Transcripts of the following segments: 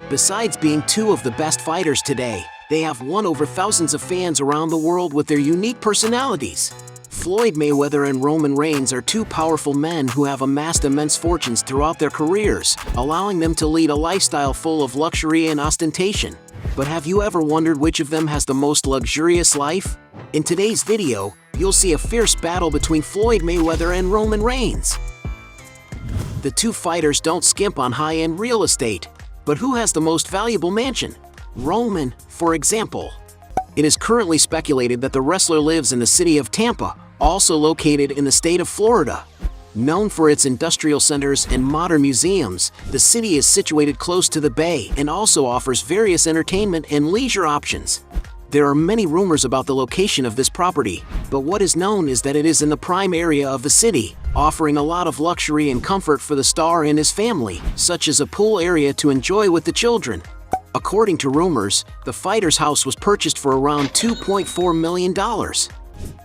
Besides being two of the best fighters today, they have won over thousands of fans around the world with their unique personalities. Floyd Mayweather and Roman Reigns are two powerful men who have amassed immense fortunes throughout their careers, allowing them to lead a lifestyle full of luxury and ostentation. But have you ever wondered which of them has the most luxurious life? In today's video, you'll see a fierce battle between Floyd Mayweather and Roman Reigns. The two fighters don't skimp on high-end real estate. But who has the most valuable mansion? Roman, for example. It is currently speculated that the wrestler lives in the city of Tampa, also located in the state of Florida. Known for its industrial centers and modern museums, the city is situated close to the bay and also offers various entertainment and leisure options. There are many rumors about the location of this property, but what is known is that it is in the prime area of the city, offering a lot of luxury and comfort for the star and his family, such as a pool area to enjoy with the children. According to rumors, the fighter's house was purchased for around $2.4 million.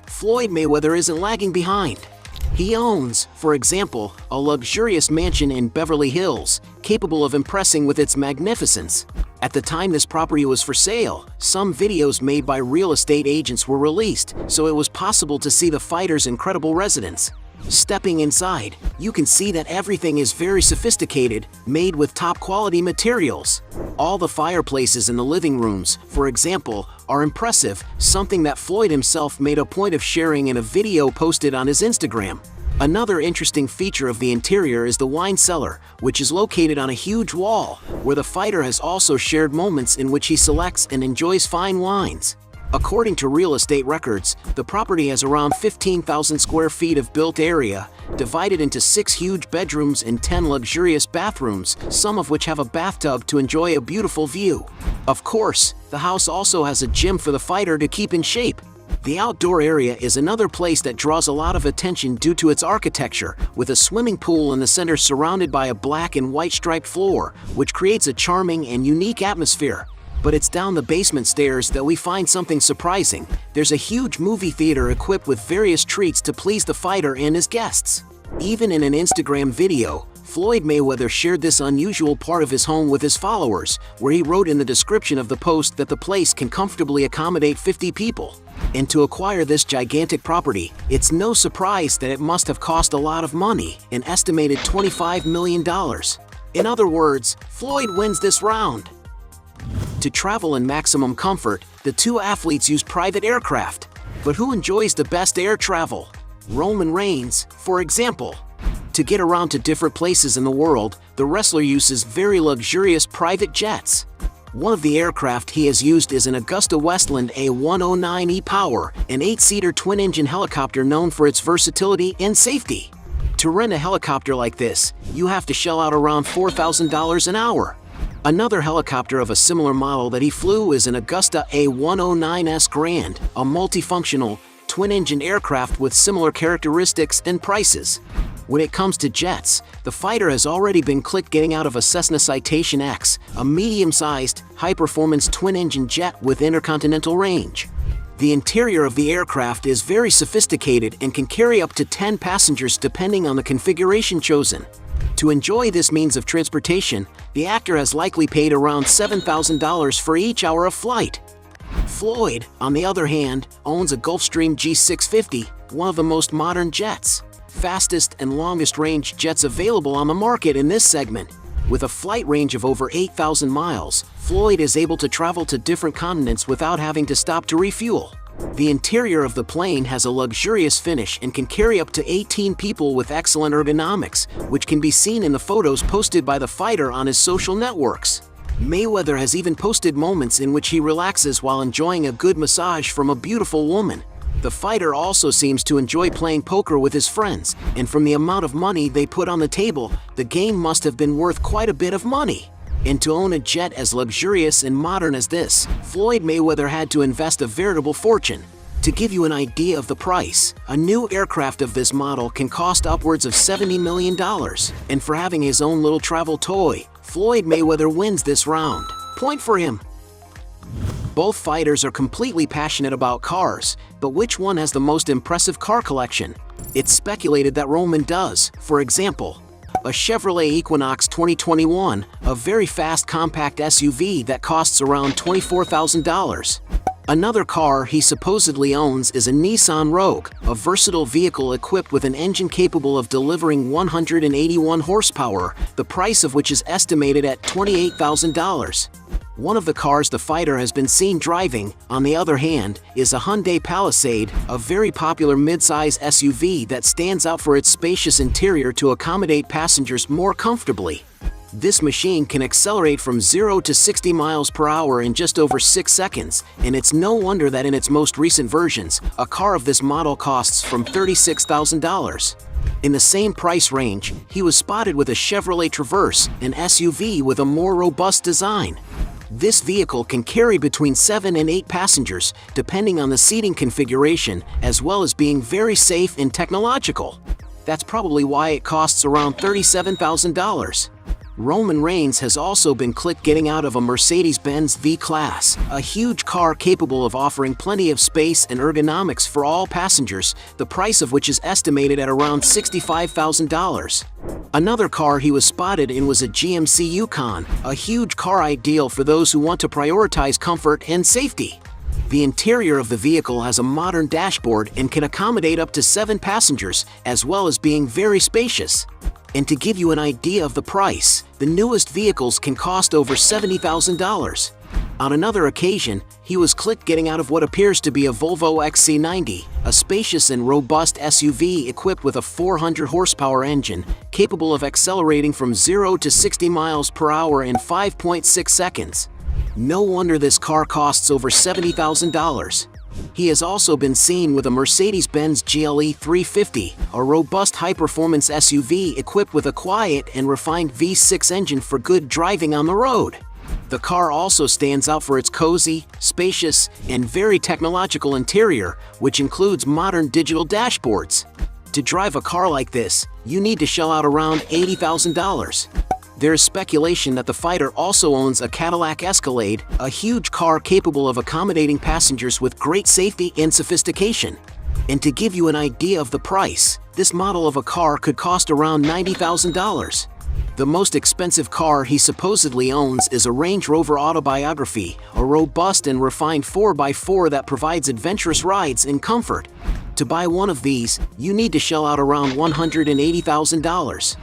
Floyd Mayweather isn't lagging behind. He owns, for example, a luxurious mansion in Beverly Hills, capable of impressing with its magnificence. At the time this property was for sale, some videos made by real estate agents were released, so it was possible to see the fighter's incredible residence. Stepping inside, you can see that everything is very sophisticated, made with top-quality materials. All the fireplaces in the living rooms, for example, are impressive, something that Floyd himself made a point of sharing in a video posted on his Instagram. Another interesting feature of the interior is the wine cellar, which is located on a huge wall, where the fighter has also shared moments in which he selects and enjoys fine wines. According to real estate records, the property has around 15,000 square feet of built area, divided into 6 huge bedrooms and 10 luxurious bathrooms, some of which have a bathtub to enjoy a beautiful view. Of course, the house also has a gym for the fighter to keep in shape. The outdoor area is another place that draws a lot of attention due to its architecture, with a swimming pool in the center surrounded by a black and white striped floor, which creates a charming and unique atmosphere. But it's down the basement stairs that we find something surprising. There's a huge movie theater equipped with various treats to please the fighter and his guests. Even in an Instagram video, Floyd Mayweather shared this unusual part of his home with his followers, where he wrote in the description of the post that the place can comfortably accommodate 50 people. And to acquire this gigantic property, it's no surprise that it must have cost a lot of money, an estimated $25 million. In other words, Floyd wins this round. To travel in maximum comfort, the two athletes use private aircraft. But who enjoys the best air travel? Roman Reigns, for example. To get around to different places in the world, the wrestler uses very luxurious private jets. One of the aircraft he has used is an Augusta Westland A109E Power, an 8-seater twin-engine helicopter known for its versatility and safety. To rent a helicopter like this, you have to shell out around $4,000 an hour. Another helicopter of a similar model that he flew is an Augusta A109S Grand, a multifunctional, twin-engine aircraft with similar characteristics and prices. When it comes to jets, the fighter has already been clicked getting out of a Cessna Citation X, a medium-sized, high-performance twin-engine jet with intercontinental range. The interior of the aircraft is very sophisticated and can carry up to 10 passengers depending on the configuration chosen. To enjoy this means of transportation, the actor has likely paid around $7,000 for each hour of flight. Floyd, on the other hand, owns a Gulfstream G650, one of the most modern jets. Fastest and longest range jets available on the market in this segment. With a flight range of over 8,000 miles, Floyd is able to travel to different continents without having to stop to refuel. The interior of the plane has a luxurious finish and can carry up to 18 people with excellent ergonomics, which can be seen in the photos posted by the fighter on his social networks. Mayweather has even posted moments in which he relaxes while enjoying a good massage from a beautiful woman. The fighter also seems to enjoy playing poker with his friends, and from the amount of money they put on the table, the game must have been worth quite a bit of money. And to own a jet as luxurious and modern as this, Floyd Mayweather had to invest a veritable fortune. To give you an idea of the price, a new aircraft of this model can cost upwards of $70 million. And for having his own little travel toy, Floyd Mayweather wins this round. Point for him. Both fighters are completely passionate about cars, but which one has the most impressive car collection? It's speculated that Roman does. For example, A Chevrolet Equinox 2021, a very fast compact SUV that costs around $24,000. Another car he supposedly owns is a Nissan Rogue, a versatile vehicle equipped with an engine capable of delivering 181 horsepower, the price of which is estimated at $28,000. One of the cars the fighter has been seen driving, on the other hand, is a Hyundai Palisade, a very popular midsize SUV that stands out for its spacious interior to accommodate passengers more comfortably. This machine can accelerate from 0 to 60 miles per hour in just over 6 seconds, and it's no wonder that in its most recent versions, a car of this model costs from $36,000. In the same price range, he was spotted with a Chevrolet Traverse, an SUV with a more robust design. This vehicle can carry between 7 and 8 passengers, depending on the seating configuration, as well as being very safe and technological. That's probably why it costs around $37,000. Roman Reigns has also been clipped getting out of a Mercedes-Benz V-Class, a huge car capable of offering plenty of space and ergonomics for all passengers, the price of which is estimated at around $65,000. Another car he was spotted in was a GMC Yukon, a huge car ideal for those who want to prioritize comfort and safety. The interior of the vehicle has a modern dashboard and can accommodate up to 7 passengers, as well as being very spacious. And to give you an idea of the price, the newest vehicles can cost over $70,000. On another occasion, he was clipped getting out of what appears to be a Volvo XC90, a spacious and robust SUV equipped with a 400 horsepower engine, capable of accelerating from 0 to 60 miles per hour in 5.6 seconds. No wonder this car costs over $70,000. He has also been seen with a Mercedes-Benz GLE 350, a robust high-performance SUV equipped with a quiet and refined V6 engine for good driving on the road. The car also stands out for its cozy, spacious, and very technological interior, which includes modern digital dashboards. To drive a car like this, you need to shell out around $80,000. There is speculation that the fighter also owns a Cadillac Escalade, a huge car capable of accommodating passengers with great safety and sophistication. And to give you an idea of the price, this model of a car could cost around $90,000. The most expensive car he supposedly owns is a Range Rover Autobiography, a robust and refined 4x4 that provides adventurous rides and comfort. To buy one of these, you need to shell out around $180,000.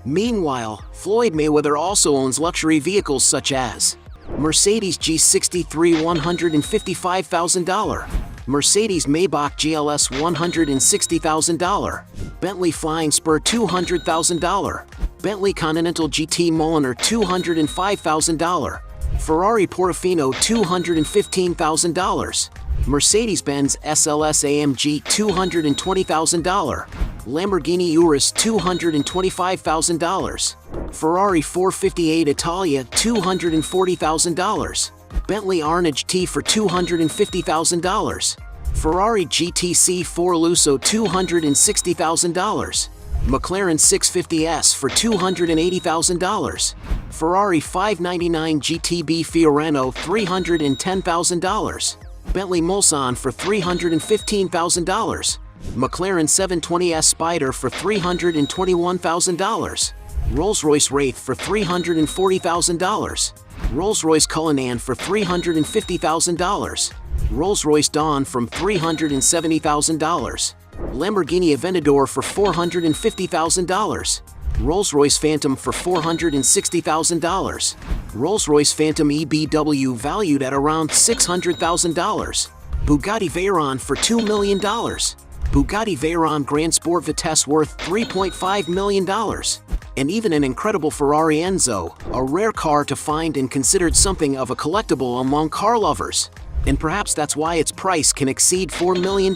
Meanwhile, Floyd Mayweather also owns luxury vehicles such as Mercedes G63 $155,000, Mercedes Maybach GLS $160,000, Bentley Flying Spur $200,000, Bentley Continental GT Mulliner $205,000, Ferrari Portofino $215,000, Mercedes-Benz SLS AMG $220,000, Lamborghini Urus $225,000, Ferrari 458 Italia $240,000, Bentley Arnage T for $250,000, Ferrari GTC 4 Lusso $260,000, McLaren 650S for $280,000, Ferrari 599 GTB Fiorano $310,000, Bentley Mulsanne for $315,000, McLaren 720S Spider for $321,000, Rolls-Royce Wraith for $340,000, Rolls-Royce Cullinan for $350,000, Rolls-Royce Dawn from $370,000, Lamborghini Aventador for $450,000, Rolls-Royce Phantom for $460,000, Rolls-Royce Phantom EBW valued at around $600,000, Bugatti Veyron for $2 million, Bugatti Veyron Grand Sport Vitesse worth $3.5 million, and even an incredible Ferrari Enzo, a rare car to find and considered something of a collectible among car lovers. And perhaps that's why its price can exceed $4 million.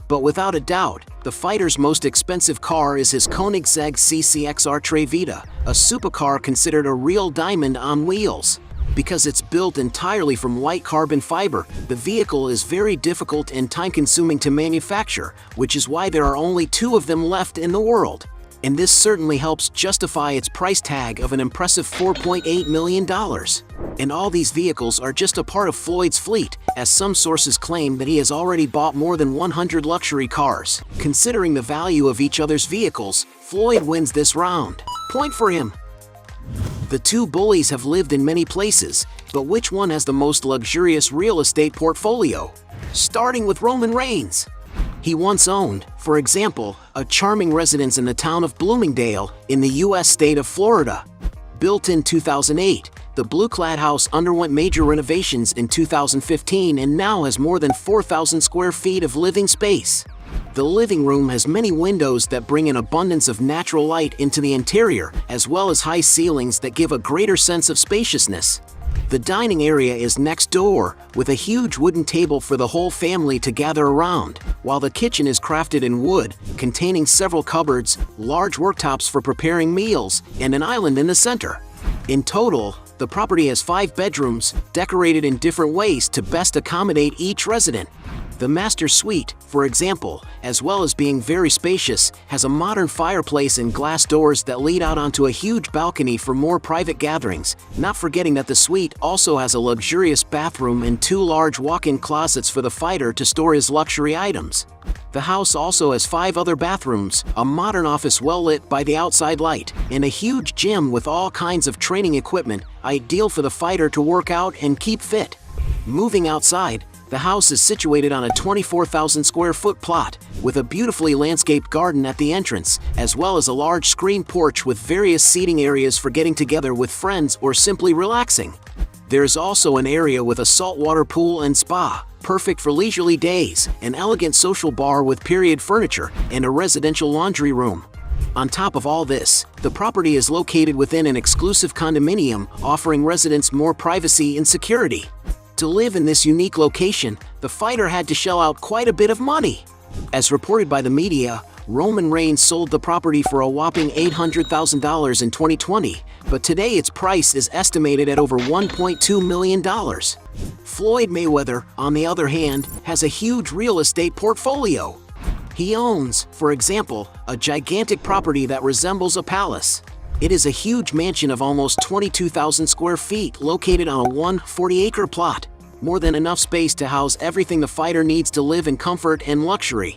But without a doubt, the fighter's most expensive car is his Koenigsegg CCXR Tre Vita, a supercar considered a real diamond on wheels. Because it's built entirely from white carbon fiber, the vehicle is very difficult and time-consuming to manufacture, which is why there are only 2 of them left in the world. And this certainly helps justify its price tag of an impressive $4.8 million. And all these vehicles are just a part of Floyd's fleet, as some sources claim that he has already bought more than 100 luxury cars. Considering the value of each other's vehicles, Floyd wins this round. Point for him. The two bullies have lived in many places, but which one has the most luxurious real estate portfolio? Starting with Roman Reigns. He once owned, for example, a charming residence in the town of Bloomingdale in the U.S. state of Florida. Built in 2008, the blue-clad house underwent major renovations in 2015 and now has more than 4,000 square feet of living space. The living room has many windows that bring an abundance of natural light into the interior, as well as high ceilings that give a greater sense of spaciousness. The dining area is next door, with a huge wooden table for the whole family to gather around, while the kitchen is crafted in wood, containing several cupboards, large worktops for preparing meals, and an island in the center. In total, the property has 5 bedrooms, decorated in different ways to best accommodate each resident. The master suite, for example, as well as being very spacious, has a modern fireplace and glass doors that lead out onto a huge balcony for more private gatherings, not forgetting that the suite also has a luxurious bathroom and 2 large walk-in closets for the fighter to store his luxury items. The house also has 5 other bathrooms, a modern office well lit by the outside light, and a huge gym with all kinds of training equipment, ideal for the fighter to work out and keep fit. Moving outside, the house is situated on a 24,000 square foot plot, with a beautifully landscaped garden at the entrance, as well as a large screen porch with various seating areas for getting together with friends or simply relaxing. There is also an area with a saltwater pool and spa, perfect for leisurely days, an elegant social bar with period furniture, and a residential laundry room. On top of all this, the property is located within an exclusive condominium, offering residents more privacy and security. To live in this unique location, the fighter had to shell out quite a bit of money. As reported by the media, Roman Reigns sold the property for a whopping $800,000 in 2020, but today its price is estimated at over $1.2 million. Floyd Mayweather, on the other hand, has a huge real estate portfolio. He owns, for example, a gigantic property that resembles a palace. It is a huge mansion of almost 22,000 square feet located on a 140-acre plot, more than enough space to house everything the fighter needs to live in comfort and luxury.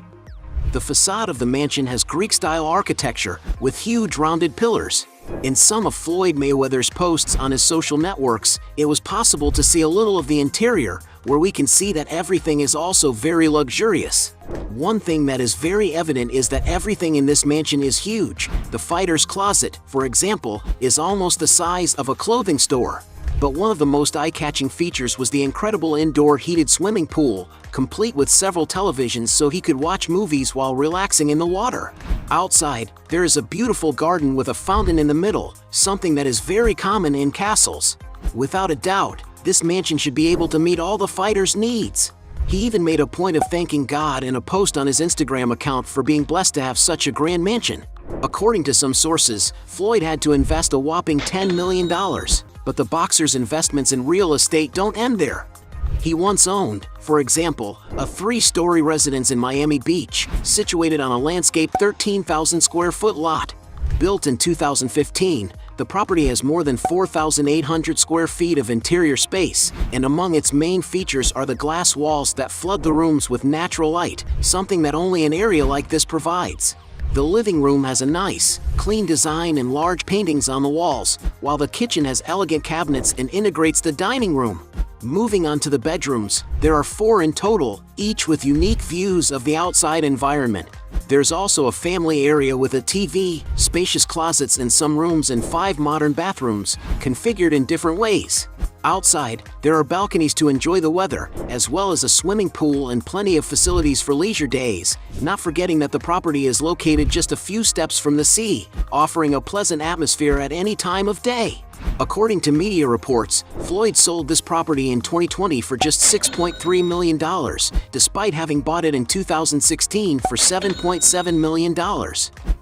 The facade of the mansion has Greek-style architecture with huge rounded pillars. In some of Floyd Mayweather's posts on his social networks, it was possible to see a little of the interior, where we can see that everything is also very luxurious. One thing that is very evident is that everything in this mansion is huge. The fighter's closet, for example, is almost the size of a clothing store. But one of the most eye-catching features was the incredible indoor heated swimming pool, complete with several televisions so he could watch movies while relaxing in the water. Outside, there is a beautiful garden with a fountain in the middle, something that is very common in castles. Without a doubt, this mansion should be able to meet all the fighter's needs. He even made a point of thanking God in a post on his Instagram account for being blessed to have such a grand mansion. According to some sources, Floyd had to invest a whopping $10 million, but the boxer's investments in real estate don't end there. He once owned, for example, a 3-story residence in Miami Beach, situated on a landscaped 13,000 square foot lot. Built in 2015, the property has more than 4,800 square feet of interior space, and among its main features are the glass walls that flood the rooms with natural light, something that only an area like this provides. The living room has a nice, clean design and large paintings on the walls, while the kitchen has elegant cabinets and integrates the dining room. Moving on to the bedrooms, there are 4 in total, each with unique views of the outside environment. There's also a family area with a TV, spacious closets in some rooms and 5 modern bathrooms, configured in different ways. Outside, there are balconies to enjoy the weather, as well as a swimming pool and plenty of facilities for leisure days, not forgetting that the property is located just a few steps from the sea, offering a pleasant atmosphere at any time of day. According to media reports, Floyd sold this property in 2020 for just $6.3 million, despite having bought it in 2016 for $7.7 million.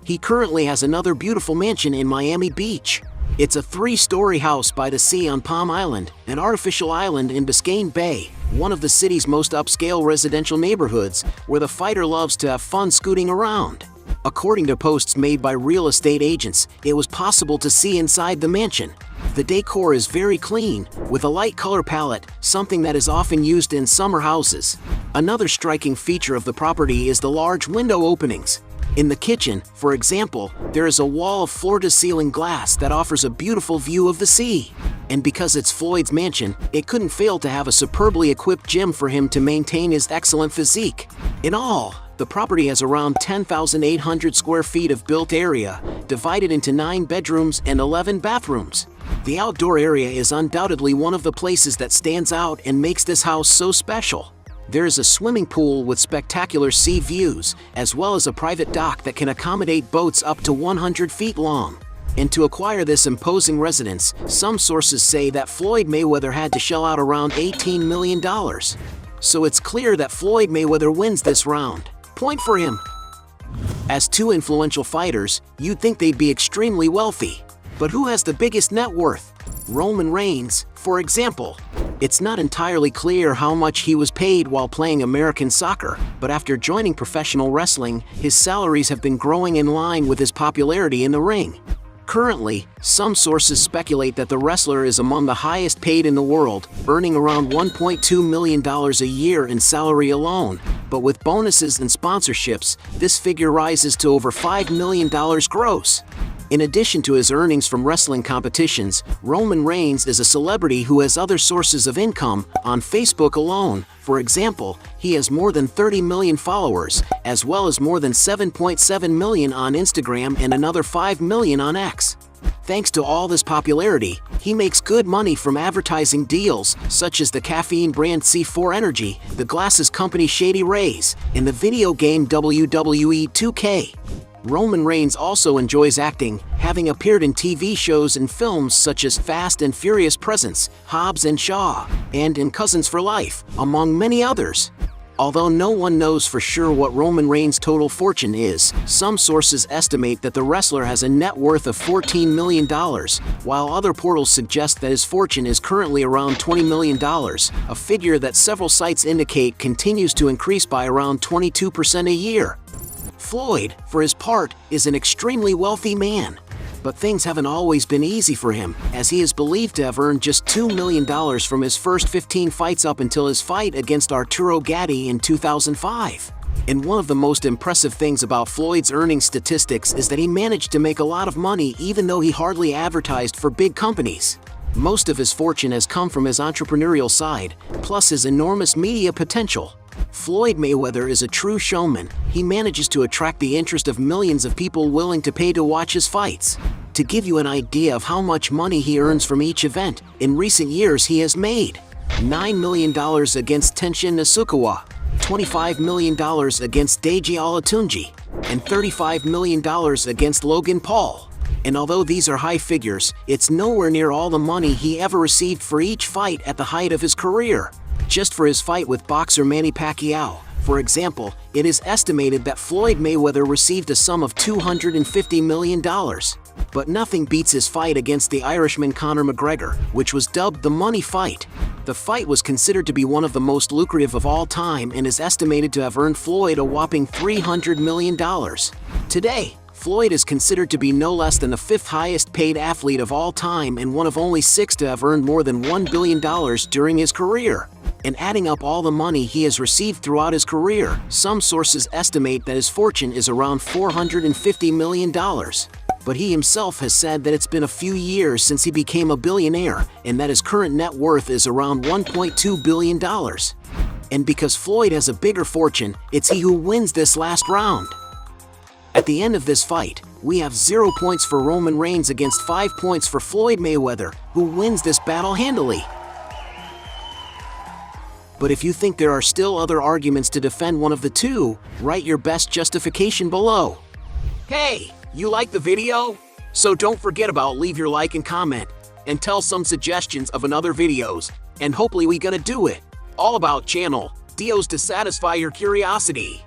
He currently has another beautiful mansion in Miami Beach. It's a 3-story house by the sea on Palm Island, an artificial island in Biscayne Bay, one of the city's most upscale residential neighborhoods, where the fighter loves to have fun scooting around. According to posts made by real estate agents, it was possible to see inside the mansion. The decor is very clean, with a light color palette, something that is often used in summer houses. Another striking feature of the property is the large window openings. In the kitchen, for example, there is a wall of floor-to-ceiling glass that offers a beautiful view of the sea. And because it's Floyd's mansion, it couldn't fail to have a superbly equipped gym for him to maintain his excellent physique. In all, the property has around 10,800 square feet of built area, divided into 9 bedrooms and 11 bathrooms. The outdoor area is undoubtedly one of the places that stands out and makes this house so special. There is a swimming pool with spectacular sea views, as well as a private dock that can accommodate boats up to 100 feet long. And to acquire this imposing residence, some sources say that Floyd Mayweather had to shell out around $18 million. So it's clear that Floyd Mayweather wins this round. Point for him. As two influential fighters, you'd think they'd be extremely wealthy. But who has the biggest net worth? Roman Reigns, for example. It's not entirely clear how much he was paid while playing American soccer, but after joining professional wrestling, his salaries have been growing in line with his popularity in the ring. Currently, some sources speculate that the wrestler is among the highest paid in the world, earning around $1.2 million a year in salary alone. But with bonuses and sponsorships, this figure rises to over $5 million gross. In addition to his earnings from wrestling competitions, Roman Reigns is a celebrity who has other sources of income. On Facebook alone, for example, he has more than 30 million followers, as well as more than 7.7 million on Instagram and another 5 million on X. Thanks to all this popularity, he makes good money from advertising deals such as the caffeine brand C4 Energy, the glasses company Shady Rays, and the video game WWE 2K. Roman Reigns also enjoys acting, having appeared in TV shows and films such as Fast and Furious Presents, Hobbs and Shaw, and in Cousins for Life, among many others. Although no one knows for sure what Roman Reigns' total fortune is, some sources estimate that the wrestler has a net worth of $14 million, while other portals suggest that his fortune is currently around $20 million, a figure that several sites indicate continues to increase by around 22% a year. Floyd, for his part, is an extremely wealthy man. But things haven't always been easy for him, as he is believed to have earned just $2 million from his first 15 fights up until his fight against Arturo Gatti in 2005. And one of the most impressive things about Floyd's earning statistics is that he managed to make a lot of money even though he hardly advertised for big companies. Most of his fortune has come from his entrepreneurial side, plus his enormous media potential. Floyd Mayweather is a true showman. He manages to attract the interest of millions of people willing to pay to watch his fights. To give you an idea of how much money he earns from each event, in recent years he has made $9 million against Tenshin Nasukawa, $25 million against Deji Olatunji, and $35 million against Logan Paul. And although these are high figures, it's nowhere near all the money he ever received for each fight at the height of his career. Just for his fight with boxer Manny Pacquiao, for example, it is estimated that Floyd Mayweather received a sum of $250 million. But nothing beats his fight against the Irishman Conor McGregor, which was dubbed the money fight. The fight was considered to be one of the most lucrative of all time and is estimated to have earned Floyd a whopping $300 million. Today, Floyd is considered to be no less than the 5th highest paid athlete of all time and one of only 6 to have earned more than $1 billion during his career. And adding up all the money he has received throughout his career, some sources estimate that his fortune is around $450 million. But he himself has said that it's been a few years since he became a billionaire, and that his current net worth is around $1.2 billion. And because Floyd has a bigger fortune, it's he who wins this last round. At the end of this fight, we have 0 points for Roman Reigns against 5 points for Floyd Mayweather, who wins this battle handily. But if you think there are still other arguments to defend one of the two, write your best justification below. Hey, you like the video? So don't forget about leave your like and comment, and tell some suggestions of another videos, and hopefully we gonna do it. All about channel, Dios to satisfy your curiosity.